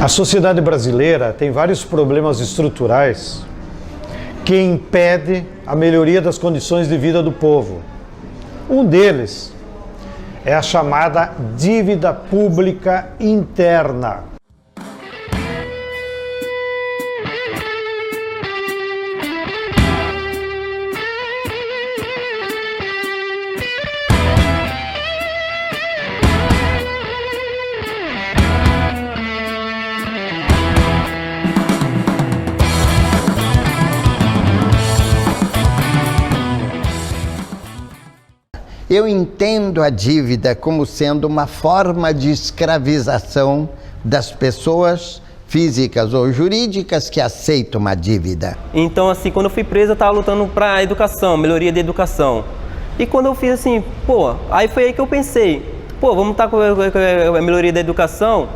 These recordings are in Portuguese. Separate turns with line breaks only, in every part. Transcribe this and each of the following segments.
A sociedade brasileira tem vários problemas estruturais que impedem a melhoria das condições de vida do povo. Um deles é a chamada dívida pública interna.
Eu entendo a dívida como sendo uma forma de escravização das pessoas físicas ou jurídicas que aceitam uma dívida.
Então, assim, quando eu fui preso, eu estava lutando para a educação, melhoria da educação. E quando eu fiz assim, aí foi aí que eu pensei, vamos estar com a melhoria da educação,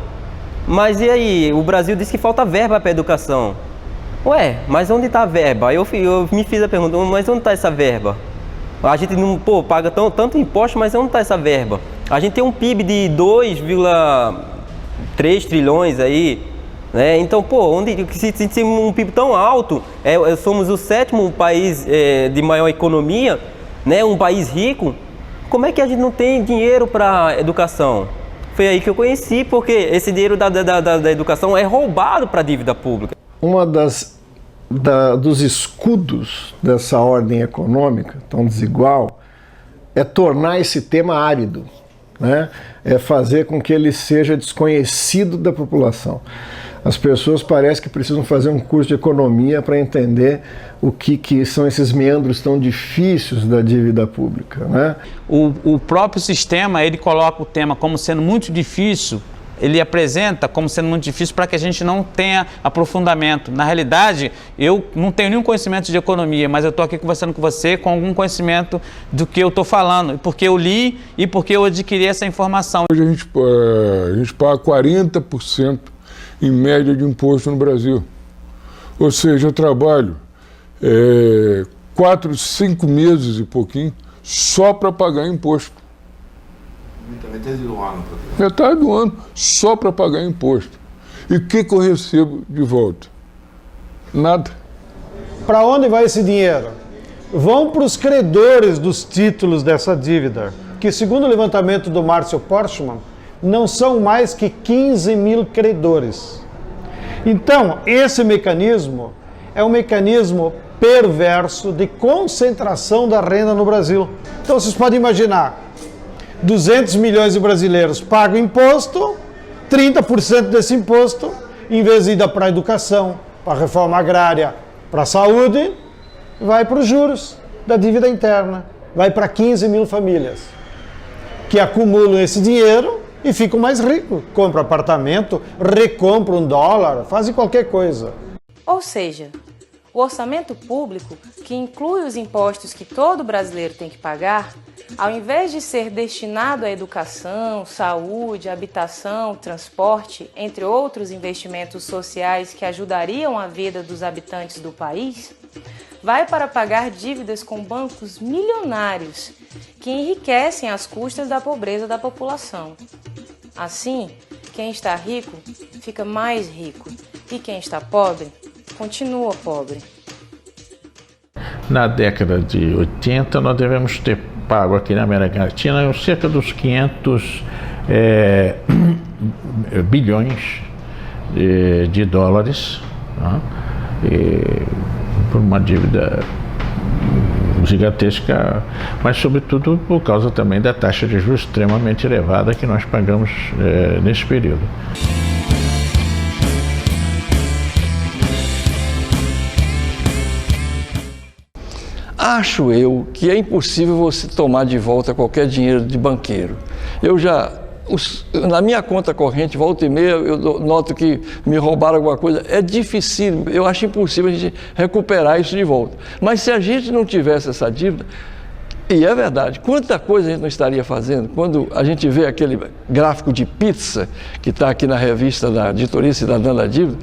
mas e aí? O Brasil diz que falta verba para a educação. Ué, mas onde está a verba? Eu me fiz a pergunta, mas onde está essa verba? A gente não paga tanto imposto, mas onde está essa verba? A gente tem um PIB de 2,3 trilhões aí, né? Então, se um PIB tão alto, somos o 7º país de maior economia, né? Um país rico, como é que a gente não tem dinheiro para educação? Foi aí que eu conheci, porque esse dinheiro da educação é roubado para a dívida pública.
Uma dos escudos dessa ordem econômica tão desigual é tornar esse tema árido, né? É fazer com que ele seja desconhecido da população. As pessoas parecem que precisam fazer um curso de economia para entender o que são esses meandros tão difíceis da dívida pública, né?
O próprio sistema, ele coloca o tema como sendo muito difícil, ele apresenta como sendo muito difícil para que a gente não tenha aprofundamento. Na realidade, eu não tenho nenhum conhecimento de economia, mas eu estou aqui conversando com você com algum conhecimento do que eu estou falando, porque eu li e porque eu adquiri essa informação.
Hoje a gente paga 40% em média de imposto no Brasil. Ou seja, eu trabalho 4, 5 meses e pouquinho só para pagar imposto.
Metade do ano.
Metade do ano só para pagar imposto. E o que eu recebo de volta? Nada.
Para onde vai esse dinheiro? Vão para os credores dos títulos dessa dívida, que segundo o levantamento do Márcio Porchman, não são mais que 15 mil credores. Então, esse mecanismo é um mecanismo perverso de concentração da renda no Brasil. Então, vocês podem imaginar, 200 milhões de brasileiros pagam imposto, 30% desse imposto, em vez de ir para a educação, para a reforma agrária, para a saúde, vai para os juros da dívida interna, vai para 15 mil famílias, que acumulam esse dinheiro e ficam mais ricos. Compram apartamento, recompram dólar, fazem qualquer coisa.
Ou seja, o orçamento público, que inclui os impostos que todo brasileiro tem que pagar, ao invés de ser destinado à educação, saúde, habitação, transporte, entre outros investimentos sociais que ajudariam a vida dos habitantes do país, vai para pagar dívidas com bancos milionários que enriquecem às custas da pobreza da população. Assim, quem está rico fica mais rico e quem está pobre continua pobre.
Na década de 80, nós devemos ter pago aqui na América Latina cerca dos 500 bilhões de dólares, né? Por uma dívida gigantesca, mas sobretudo por causa também da taxa de juros extremamente elevada que nós pagamos nesse período.
Acho eu que é impossível você tomar de volta qualquer dinheiro de banqueiro. Na minha conta corrente, volta e meia, eu noto que me roubaram alguma coisa. É difícil, eu acho impossível a gente recuperar isso de volta. Mas se a gente não tivesse essa dívida, e é verdade, quanta coisa a gente não estaria fazendo? Quando a gente vê aquele gráfico de pizza que está aqui na revista da Editoria Cidadã da Dívida,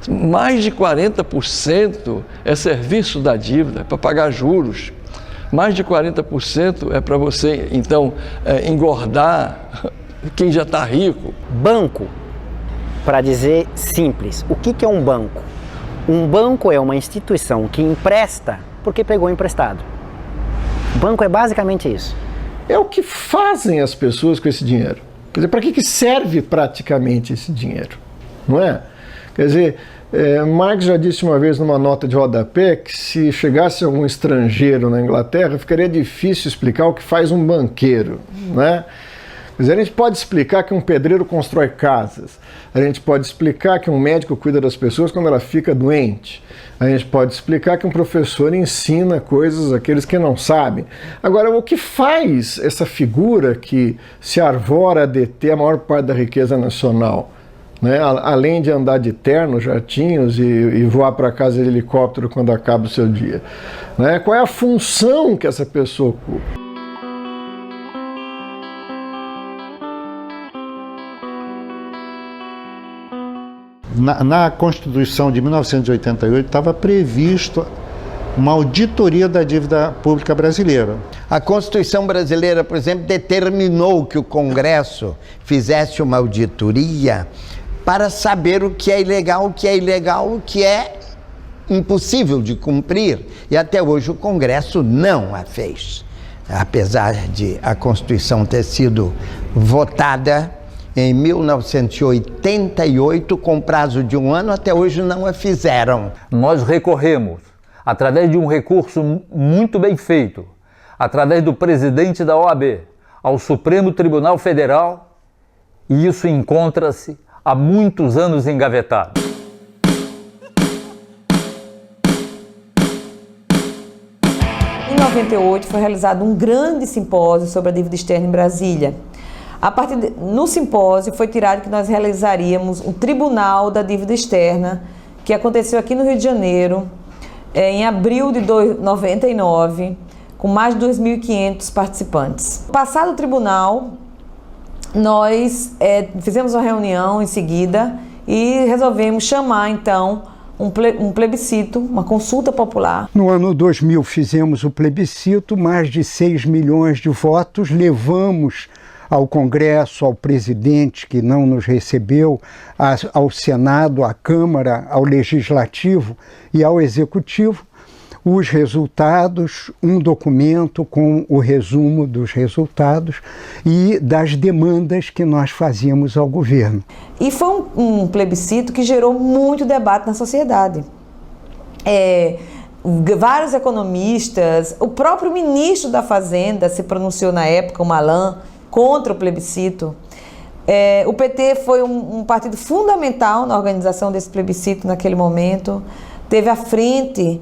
mais de 40% é serviço da dívida, para pagar juros. Mais de 40% é para você, então, engordar quem já está rico.
Banco
para dizer simples, o que é um banco? Um banco é uma instituição que empresta porque pegou emprestado. O banco é basicamente isso.
É o que fazem as pessoas com esse dinheiro. Quer dizer, para que serve praticamente esse dinheiro? Não é? Quer dizer, Marx já disse uma vez numa nota de rodapé que se chegasse algum estrangeiro na Inglaterra, ficaria difícil explicar o que faz um banqueiro, né? Quer dizer, a gente pode explicar que um pedreiro constrói casas, a gente pode explicar que um médico cuida das pessoas quando ela fica doente, a gente pode explicar que um professor ensina coisas àqueles que não sabem. Agora, o que faz essa figura que se arvora a deter a maior parte da riqueza nacional, né? Além de andar de terno, jatinhos e voar para casa de helicóptero quando acaba o seu dia, né? Qual é a função que essa pessoa ocupa?
Na Constituição de 1988 estava previsto uma auditoria da dívida pública brasileira.
A Constituição brasileira, por exemplo, determinou que o Congresso fizesse uma auditoria para saber o que é ilegal, o que é impossível de cumprir. E até hoje o Congresso não a fez. Apesar de a Constituição ter sido votada em 1988, com prazo de 1 ano, até hoje não a fizeram.
Nós recorremos, através de um recurso muito bem feito, através do presidente da OAB, ao Supremo Tribunal Federal, e isso encontra-se há muitos anos engavetado.
Em 98 foi realizado um grande simpósio sobre a dívida externa em Brasília. No simpósio foi tirado que nós realizaríamos um tribunal da dívida externa, que aconteceu aqui no Rio de Janeiro, em abril de 99, com mais de 2.500 participantes. Passado o tribunal, nós fizemos uma reunião em seguida e resolvemos chamar então um plebiscito, uma consulta popular.
No ano 2000 fizemos o plebiscito, mais de 6 milhões de votos, levamos ao Congresso, ao presidente que não nos recebeu, ao Senado, à Câmara, ao Legislativo e ao Executivo, os resultados, um documento com o resumo dos resultados e das demandas que nós fazíamos ao governo.
E foi um plebiscito que gerou muito debate na sociedade. Vários economistas, o próprio ministro da Fazenda se pronunciou na época, o Malan, contra o plebiscito. O PT foi um partido fundamental na organização desse plebiscito naquele momento, teve à frente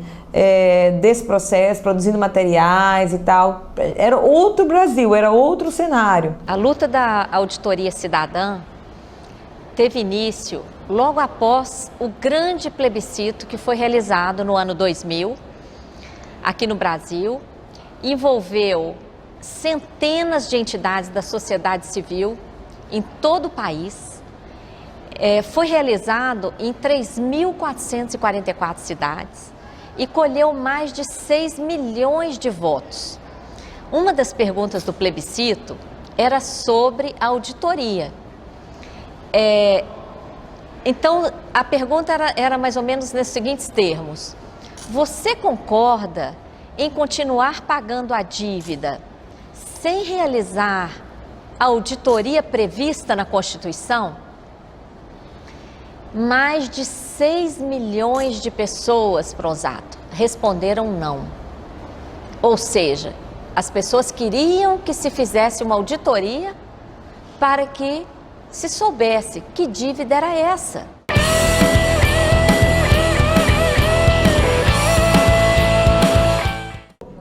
desse processo, produzindo materiais e tal. Era outro Brasil, era outro cenário.
A luta da auditoria cidadã teve início logo após o grande plebiscito que foi realizado no ano 2000, aqui no Brasil, envolveu centenas de entidades da sociedade civil em todo o país. Foi realizado em 3.444 cidades e colheu mais de 6 milhões de votos. Uma das perguntas do plebiscito era sobre a auditoria. Então, a pergunta era mais ou menos nesses seguintes termos: você concorda em continuar pagando a dívida sem realizar a auditoria prevista na Constituição? Mais de 6 milhões de pessoas, Pronzato, responderam não. Ou seja, as pessoas queriam que se fizesse uma auditoria para que se soubesse que dívida era essa.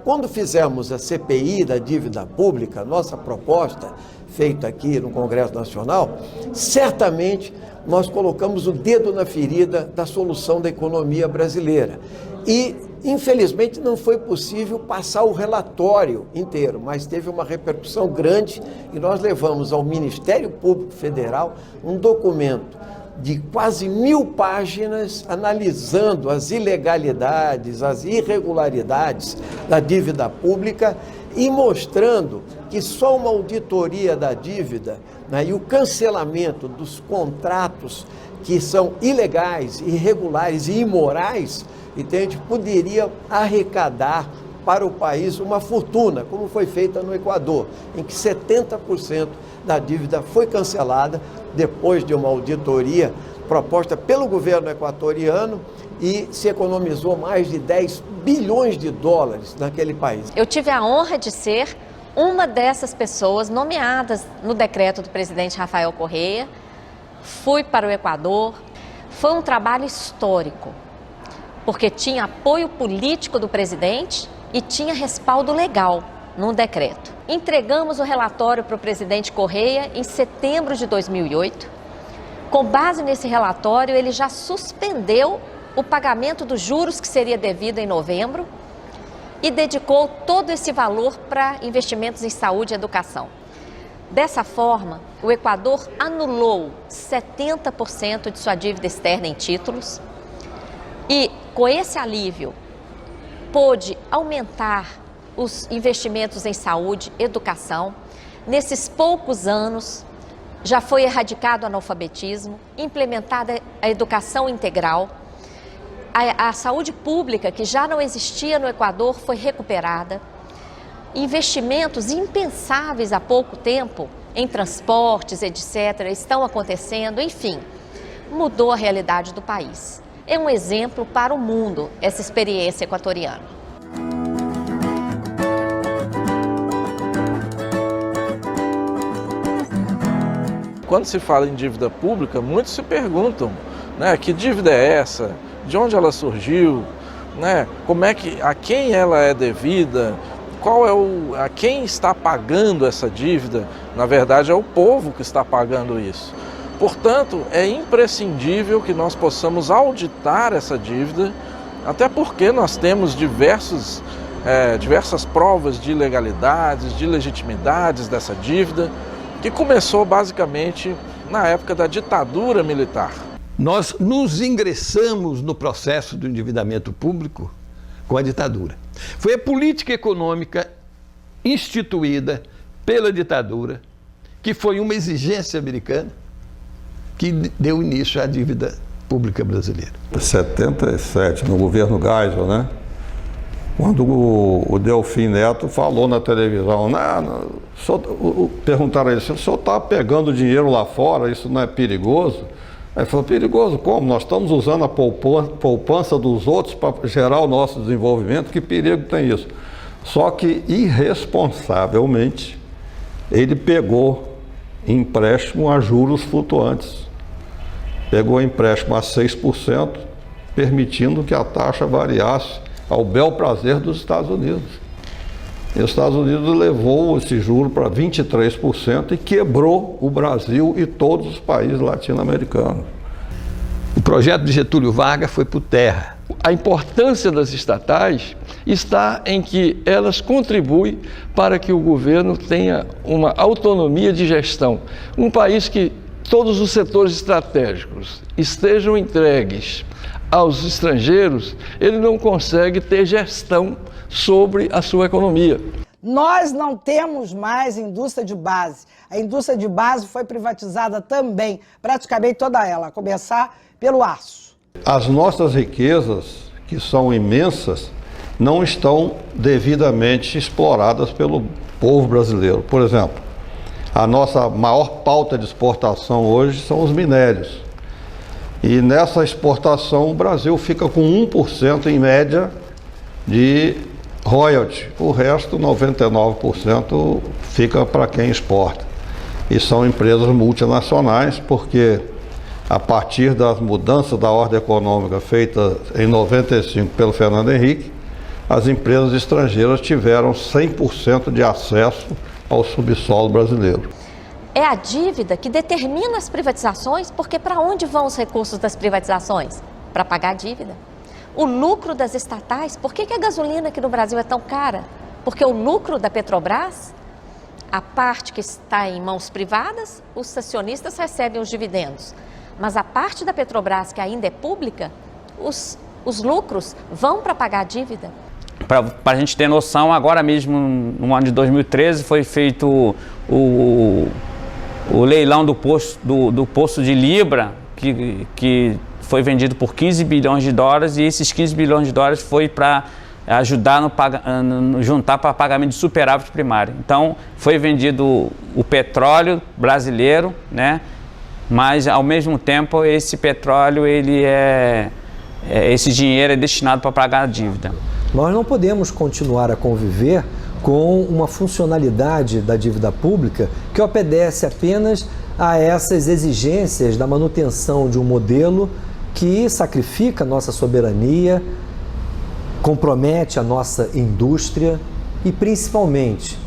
Quando fizemos a CPI da dívida pública, nossa proposta, feita aqui no Congresso Nacional, certamente nós colocamos o dedo na ferida da solução da economia brasileira. E, infelizmente, não foi possível passar o relatório inteiro, mas teve uma repercussão grande e nós levamos ao Ministério Público Federal um documento de quase 1.000 páginas analisando as ilegalidades, as irregularidades da dívida pública e mostrando que só uma auditoria da dívida, né, e o cancelamento dos contratos que são ilegais, irregulares e imorais, entende? Poderia arrecadar para o país uma fortuna, como foi feita no Equador, em que 70% da dívida foi cancelada depois de uma auditoria proposta pelo governo equatoriano e se economizou mais de 10 bilhões de dólares naquele país.
Eu tive a honra de ser uma dessas pessoas nomeadas no decreto do presidente Rafael Correa. Fui para o Equador. Foi um trabalho histórico, porque tinha apoio político do presidente e tinha respaldo legal num decreto. Entregamos o relatório para o presidente Correa em setembro de 2008. Com base nesse relatório, ele já suspendeu o pagamento dos juros que seria devido em novembro e dedicou todo esse valor para investimentos em saúde e educação. Dessa forma, o Equador anulou 70% de sua dívida externa em títulos e, com esse alívio, pôde aumentar os investimentos em saúde e educação. Nesses poucos anos, já foi erradicado o analfabetismo, implementada a educação integral. A saúde pública, que já não existia no Equador, foi recuperada. Investimentos impensáveis há pouco tempo em transportes, etc., estão acontecendo. Enfim, mudou a realidade do país. É um exemplo para o mundo essa experiência equatoriana.
Quando se fala em dívida pública, muitos se perguntam, né, que dívida é essa? De onde ela surgiu? Né? A quem ela é devida? A quem está pagando essa dívida? Na verdade, é o povo que está pagando isso. Portanto, é imprescindível que nós possamos auditar essa dívida, até porque nós temos diversas provas de ilegalidades, de legitimidades dessa dívida, que começou basicamente na época da ditadura militar.
Nós nos ingressamos no processo do endividamento público com a ditadura. Foi a política econômica instituída pela ditadura, que foi uma exigência americana, que deu início à dívida pública brasileira.
Em 77, no governo Geisel, né? Quando o Delfim Neto falou na televisão, perguntaram a ele, se o senhor está pegando dinheiro lá fora, isso não é perigoso? Aí ele falou, perigoso como? Nós estamos usando a poupança dos outros para gerar o nosso desenvolvimento, que perigo tem isso? Só que, irresponsavelmente, ele pegou empréstimo a juros flutuantes. Pegou empréstimo a 6%, permitindo que a taxa variasse ao bel prazer dos Estados Unidos. E os Estados Unidos levou esse juro para 23% e quebrou o Brasil e todos os países latino-americanos.
O projeto de Getúlio Vargas foi por terra.
A importância das estatais está em que elas contribuem para que o governo tenha uma autonomia de gestão. Um país que todos os setores estratégicos estejam entregues aos estrangeiros, ele não consegue ter gestão sobre a sua economia.
Nós não temos mais indústria de base. A indústria de base foi privatizada também, praticamente toda ela, a começar pelo aço.
As nossas riquezas, que são imensas, não estão devidamente exploradas pelo povo brasileiro. Por exemplo, a nossa maior pauta de exportação hoje são os minérios. E nessa exportação o Brasil fica com 1% em média de royalty. O resto, 99%, fica para quem exporta. E são empresas multinacionais, porque a partir das mudanças da ordem econômica feitas em 95 pelo Fernando Henrique, as empresas estrangeiras tiveram 100% de acesso ao subsolo brasileiro.
É a dívida que determina as privatizações, porque para onde vão os recursos das privatizações? Para pagar a dívida. O lucro das estatais, por que a gasolina aqui no Brasil é tão cara? Porque o lucro da Petrobras, a parte que está em mãos privadas, os acionistas recebem os dividendos. Mas a parte da Petrobras que ainda é pública, os lucros vão para pagar a dívida.
Para a gente ter noção, agora mesmo, no ano de 2013, foi feito o leilão do poço de Libra, que foi vendido por 15 bilhões de dólares e esses 15 bilhões de dólares foi para ajudar juntar para pagamento de superávit primário. Então, foi vendido o petróleo brasileiro, né? Mas, ao mesmo tempo, esse petróleo, esse dinheiro é destinado para pagar a dívida.
Nós não podemos continuar a conviver com uma funcionalidade da dívida pública que obedece apenas a essas exigências da manutenção de um modelo que sacrifica a nossa soberania, compromete a nossa indústria e, principalmente,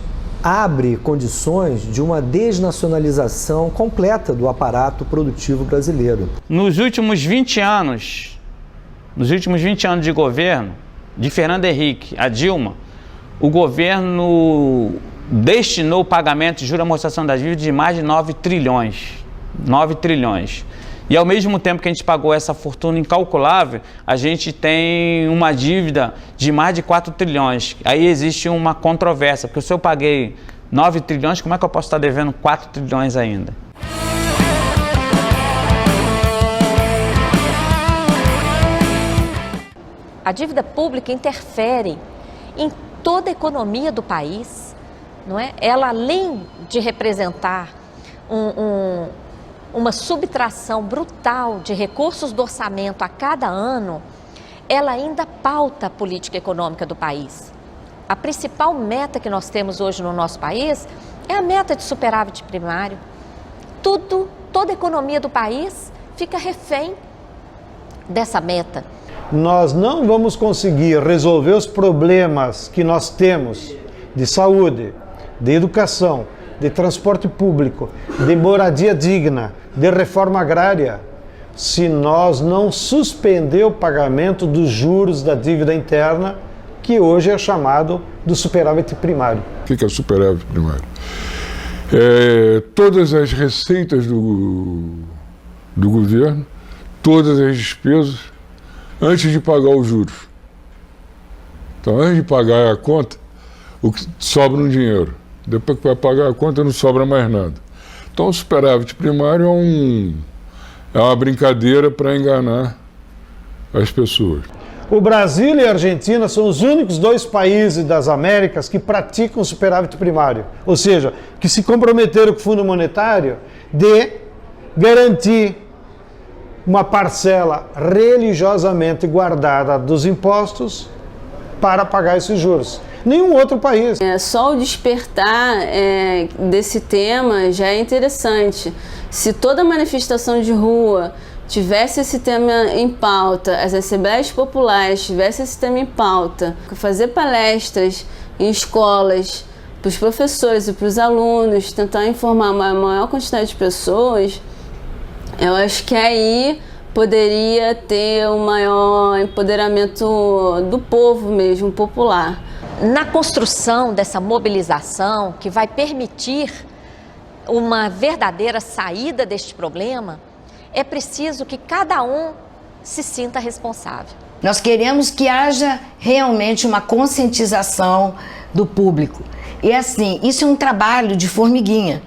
abre condições de uma desnacionalização completa do aparato produtivo brasileiro.
Nos últimos 20 anos de governo, de Fernando Henrique a Dilma, o governo destinou o pagamento de juros e amortização das dívidas de mais de 9 trilhões. 9 trilhões. E ao mesmo tempo que a gente pagou essa fortuna incalculável, a gente tem uma dívida de mais de 4 trilhões. Aí existe uma controvérsia, porque se eu paguei 9 trilhões, como é que eu posso estar devendo 4 trilhões ainda?
A dívida pública interfere em toda a economia do país, não é? Ela, além de representar uma subtração brutal de recursos do orçamento a cada ano, ela ainda pauta a política econômica do país. A principal meta que nós temos hoje no nosso país é a meta de superávit primário. Toda a economia do país fica refém dessa meta.
Nós não vamos conseguir resolver os problemas que nós temos de saúde, de educação, de transporte público, de moradia digna, de reforma agrária, se nós não suspender o pagamento dos juros da dívida interna, que hoje é chamado do superávit primário.
O que é superávit primário? Todas as receitas do governo, todas as despesas, antes de pagar os juros. Então, antes de pagar a conta, o que sobra um dinheiro. Depois que vai pagar a conta, não sobra mais nada. Então, o superávit primário é uma brincadeira para enganar as pessoas.
O Brasil e a Argentina são os únicos dois países das Américas que praticam superávit primário. Ou seja, que se comprometeram com o Fundo Monetário de garantir uma parcela religiosamente guardada dos impostos para pagar esses juros. Nenhum outro país.
Só o despertar desse tema já é interessante. Se toda manifestação de rua tivesse esse tema em pauta, as assembleias populares tivessem esse tema em pauta, fazer palestras em escolas para os professores e para os alunos, tentar informar uma maior quantidade de pessoas, eu acho que aí poderia ter um maior empoderamento do povo mesmo, popular.
Na construção dessa mobilização que vai permitir uma verdadeira saída deste problema, é preciso que cada um se sinta responsável.
Nós queremos que haja realmente uma conscientização do público. E assim, isso é um trabalho de formiguinha.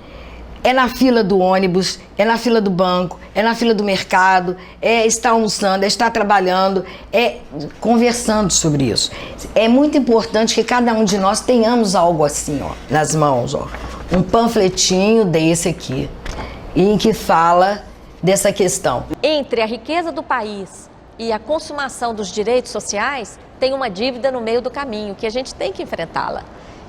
É na fila do ônibus, é na fila do banco, é na fila do mercado, é estar almoçando, é estar trabalhando, é conversando sobre isso. É muito importante que cada um de nós tenhamos algo assim, ó, nas mãos, ó, um panfletinho desse aqui, em que fala dessa questão.
Entre a riqueza do país e a consumação dos direitos sociais, tem uma dívida no meio do caminho, que a gente tem que enfrentá-la.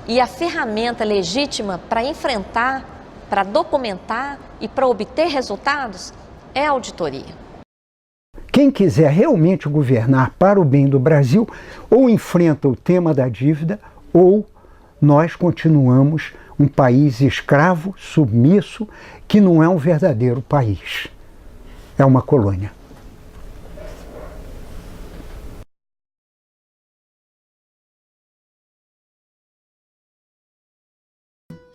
E a ferramenta legítima para enfrentar, para documentar e para obter resultados é a auditoria.
Quem quiser realmente governar para o bem do Brasil, ou enfrenta o tema da dívida, ou nós continuamos um país escravo, submisso, que não é um verdadeiro país. É uma colônia.